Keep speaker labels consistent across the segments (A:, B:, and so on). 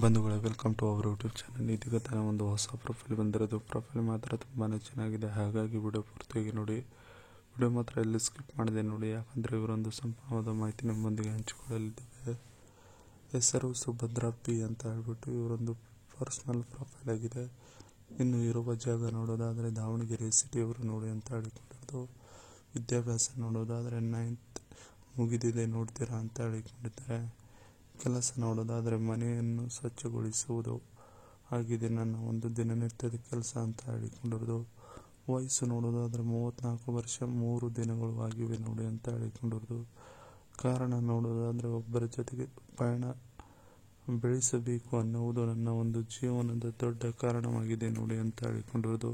A: ಬಂಧುಗಳೇ, welcome to our YouTube channel. ಇದೀಗ ತಾನೇ ಒಂದು ಹೊಸ ಪ್ರೊಫೈಲ್ ಬಂದಿರೋದು. ಪ್ರೊಫೈಲ್ ಮಾತ್ರ ತುಂಬಾ ಚೆನ್ನಾಗಿದೆ, ಹಾಗಾಗಿ ವಿಡಿಯೋ ಪೂರ್ತಿಯಾಗಿ ನೋಡಿ. ವಿಡಿಯೋ ಮಾತ್ರ ಎಲ್ಲಿ ಸ್ಕಿಪ್ ಮಾಡಿದೆ ನೋಡಿ, ಯಾಕಂದರೆ ಇವರೊಂದು ಸಂಪೂರ್ಣವಾದ ಮಾಹಿತಿ ನಮ್ಮೊಂದಿಗೆ ಹಂಚಿಕೊಳ್ಳಲಿದ್ದೇವೆ. ಹೆಸರು ಸುಭದ್ರಾ ಪಿ ಅಂತ ಹೇಳ್ಬಿಟ್ಟು ಇವರೊಂದು ಪರ್ಸನಲ್ ಪ್ರೊಫೈಲ್ ಆಗಿದೆ. ಇನ್ನು ಇರುವ ಜಾಗ ನೋಡೋದಾದರೆ ದಾವಣಗೆರೆ ಸಿಟಿಯವರು ನೋಡಿ ಅಂತ ಹೇಳಿಕೊಂಡಿರೋದು. ವಿದ್ಯಾಭ್ಯಾಸ ನೋಡೋದಾದರೆ 9th ಮುಗಿದಿದೆ ನೋಡ್ತೀರಾ ಅಂತ ಹೇಳಿಕೊಂಡಿದ್ದಾರೆ. ಕೆಲಸ ನೋಡೋದಾದರೆ ಮನೆಯನ್ನು ಸ್ವಚ್ಛಗೊಳಿಸುವುದು ಆಗಿದೆ ನನ್ನ ಒಂದು ದಿನನಿತ್ಯದ ಕೆಲಸ ಅಂತ ಹೇಳಿಕೊಂಡಿರೋದು. ವಯಸ್ಸು ನೋಡೋದಾದರೆ 34 ವರ್ಷ 3 ದಿನಗಳು ಆಗಿವೆ ನೋಡಿ ಅಂತ ಹೇಳಿಕೊಂಡಿರೋದು. ಕಾರಣ ನೋಡೋದಾದರೆ ಒಬ್ಬರ ಜೊತೆಗೆ ಪಯಣ ಬೆಳೆಸಬೇಕು ಅನ್ನುವುದು ನನ್ನ ಒಂದು ಜೀವನದ ದೊಡ್ಡ ಕಾರಣವಾಗಿದೆ ನೋಡಿ ಅಂತ ಹೇಳಿಕೊಂಡಿರೋದು.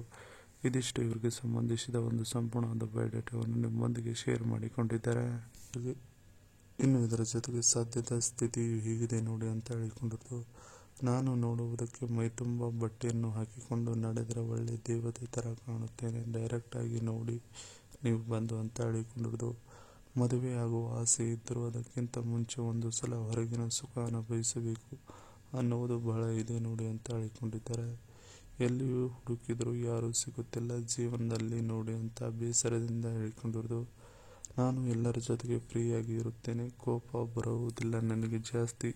A: ಇದಿಷ್ಟು ಇವರಿಗೆ ಸಂಬಂಧಿಸಿದ ಒಂದು ಸಂಪೂರ್ಣವಾದ ಬಯೋಡೇಟಾವನ್ನು ನಿಮ್ಮೊಂದಿಗೆ ಶೇರ್ ಮಾಡಿಕೊಂಡಿದ್ದಾರೆ. ಇನ್ನು ಇದರ ಜೊತೆಗೆ ಸದ್ಯದ ಸ್ಥಿತಿಯು ಹೀಗಿದೆ ನೋಡಿ ಅಂತ ಹೇಳಿಕೊಂಡಿರೋದು. ನಾನು ನೋಡುವುದಕ್ಕೆ ಮೈತುಂಬ ಬಟ್ಟೆಯನ್ನು ಹಾಕಿಕೊಂಡು ನಡೆದರೆ ಒಳ್ಳೆ ದೇವತೆ ಥರ ಕಾಣುತ್ತೇನೆ. ಡೈರೆಕ್ಟಾಗಿ ನೋಡಿ ನೀವು ಬಂದು ಅಂತ ಹೇಳಿಕೊಂಡಿರೋದು. ಮದುವೆಯಾಗುವ ಆಸೆ ಇದ್ದರೂ ಅದಕ್ಕಿಂತ ಮುಂಚೆ ಒಂದು ಸಲ ಹೊರಗಿನ ಸುಖ ಅನುಭವಿಸಬೇಕು ಅನ್ನುವುದು ಬಹಳ ಇದೆ ನೋಡಿ ಅಂತ ಹೇಳಿಕೊಂಡಿದ್ದಾರೆ. ಎಲ್ಲಿಯೂ ಹುಡುಕಿದರೂ ಯಾರೂ ಸಿಗುತ್ತಿಲ್ಲ ಜೀವನದಲ್ಲಿ ನೋಡಿ ಅಂತ ಬೇಸರದಿಂದ ಹೇಳಿಕೊಂಡಿರೋದು. ನಾನು ಎಲ್ಲರ ಜೊತೆಗೆ ಫ್ರೀಯಾಗಿ ಇರುತ್ತೇನೆ, ಕೋಪ ಬರುವುದಿಲ್ಲ ನನಗೆ ಜಾಸ್ತಿ,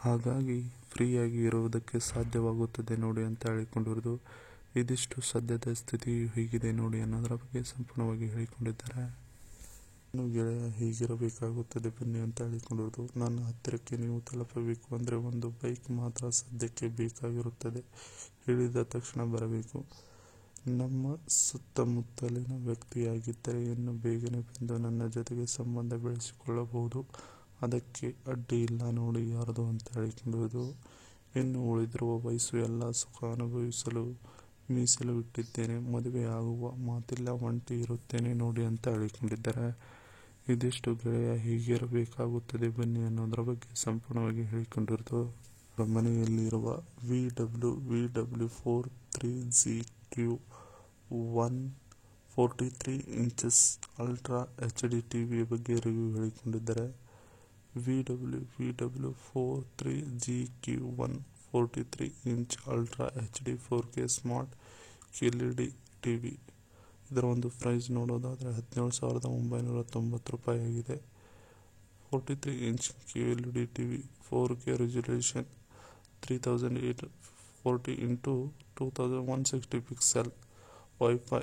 A: ಹಾಗಾಗಿ ಫ್ರೀಯಾಗಿ ಇರುವುದಕ್ಕೆ ಸಾಧ್ಯವಾಗುತ್ತದೆ ನೋಡಿ ಅಂತ ಹೇಳಿಕೊಂಡಿರೋದು. ಇದಿಷ್ಟು ಸದ್ಯದ ಸ್ಥಿತಿಯು ಹೀಗಿದೆ ನೋಡಿ ಅನ್ನೋದರ ಬಗ್ಗೆ ಸಂಪೂರ್ಣವಾಗಿ ಹೇಳಿಕೊಂಡಿದ್ದಾರೆ. ಇನ್ನು ಗೆಳೆಯ ಹೀಗಿರಬೇಕಾಗುತ್ತದೆ ಬನ್ನಿ ಅಂತ ಹೇಳಿಕೊಂಡಿರೋದು. ನನ್ನ ಹತ್ತಿರಕ್ಕೆ ನೀವು ತಲುಪಬೇಕು ಅಂದರೆ ಒಂದು ಬೈಕ್ ಮಾತ್ರ ಸದ್ಯಕ್ಕೆ ಬೇಕಾಗಿರುತ್ತದೆ. ಹೇಳಿದ ತಕ್ಷಣ ಬರಬೇಕು. ನಮ್ಮ ಸುತ್ತಮುತ್ತಲಿನ ವ್ಯಕ್ತಿಯಾಗಿದ್ದರೆ ಇನ್ನು ಬೇಗನೆ ಬಂದು ನನ್ನ ಜೊತೆಗೆ ಸಂಬಂಧ ಬೆಳೆಸಿಕೊಳ್ಳಬಹುದು. ಅದಕ್ಕೆ ಅಡ್ಡಿ ಇಲ್ಲ ನೋಡಿ ಯಾರದು ಅಂತ ಹೇಳಿಕೊಂಡಿರೋದು. ಇನ್ನು ಉಳಿದಿರುವ ವಯಸ್ಸು ಎಲ್ಲ ಸುಖ ಅನುಭವಿಸಲು ಮೀಸಲು ಇಟ್ಟಿದ್ದೇನೆ. ಮದುವೆ ಆಗುವ ಮಾತಿಲ್ಲ, ಒಂಟಿ ಇರುತ್ತೇನೆ ನೋಡಿ ಅಂತ ಹೇಳಿಕೊಂಡಿದ್ದಾರೆ. ಇದಿಷ್ಟು ಗೆಳೆಯ ಹೀಗಿರಬೇಕಾಗುತ್ತದೆ ಬನ್ನಿ ಅನ್ನೋದರ ಬಗ್ಗೆ ಸಂಪೂರ್ಣವಾಗಿ ಹೇಳಿಕೊಂಡಿರೋದು. ಮನೆಯಲ್ಲಿರುವ VW43GQ1 43 ಇಂಚಸ್ ಅಲ್ಟ್ರಾ HD ಟಿವಿಯ ಬಗ್ಗೆ ರಿವ್ಯೂ ಹೇಳಿಕೊಂಡಿದ್ದಾರೆ. VW43GQ1 43 inch ultra HD 4K smart QLED TV. ಇದರ ಒಂದು ಪ್ರೈಸ್ ನೋಡೋದಾದರೆ 17,990 ರೂಪಾಯಿ ಆಗಿದೆ. 43 inch QLED TV 4K resolution 3840 x 2160 pixel, wifi,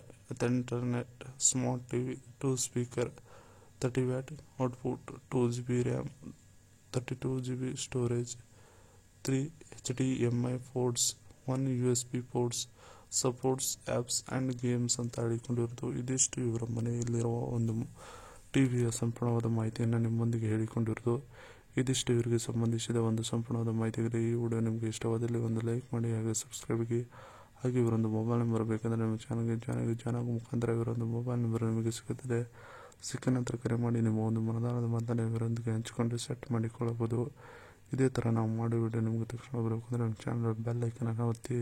A: internet, smart TV, 2 speaker, 30 watt output, 2GB RAM, 32GB storage, 3 HDMI ports, 1 USB ports, supports apps and games ಅಂತ ಹೇಳಿಕೊಂಡಿರೋದು. ಇದಿಷ್ಟು ಇವರ ಮನೆಯಲ್ಲಿರುವ ಒಂದು ಟಿವಿಯ ಸಂಪೂರ್ಣವಾದ ಮಾಹಿತಿಯನ್ನು ನಿಮ್ಮೊಂದಿಗೆ ಹೇಳಿಕೊಂಡಿರೋದು. ಇದಿಷ್ಟು ಇವರಿಗೆ ಸಂಬಂಧಿಸಿದ ಒಂದು ಸಂಪೂರ್ಣವಾದ ಮಾಹಿತಿಯಾಗಿದೆ. ಈ ವಿಡಿಯೋ ನಿಮಗೆ ಇಷ್ಟವಾದಲ್ಲಿ ಒಂದು ಲೈಕ್ ಮಾಡಿ, ಹಾಗೆ ಸಬ್ಸ್ಕ್ರೈಬ್ಗೆ. ಹಾಗೆ ಇವರೊಂದು ಮೊಬೈಲ್ ನಂಬರ್ ಬೇಕಂದರೆ ನಿಮ್ಮ ಚಾನಲ್ಗೆ ಜಾಯ್ನ್ ಆಗೋ ಮುಖಾಂತರ ಇವರೊಂದು ಮೊಬೈಲ್ ನಂಬರ್ ನಿಮಗೆ ಸಿಗುತ್ತದೆ. ಸಿಕ್ಕ ನಂತರ ಕರೆ ಮಾಡಿ ನಿಮ್ಮ ಒಂದು ಮನದಾಳದ ಮಾತನ್ನು ಇವರೊಂದಿಗೆ ಹಂಚಿಕೊಂಡು ಸೆಟ್ ಮಾಡಿಕೊಳ್ಳಬಹುದು. ಇದೇ ಥರ ನಾವು ಮಾಡೋ ವಿಡಿಯೋ ನಿಮಗೆ ತಕ್ಷಣ ಬರಬೇಕಂದ್ರೆ ನಮ್ಮ ಚಾನಲ್ ಬೆಲ್ ಐಕನ್ ಒತ್ತಿ.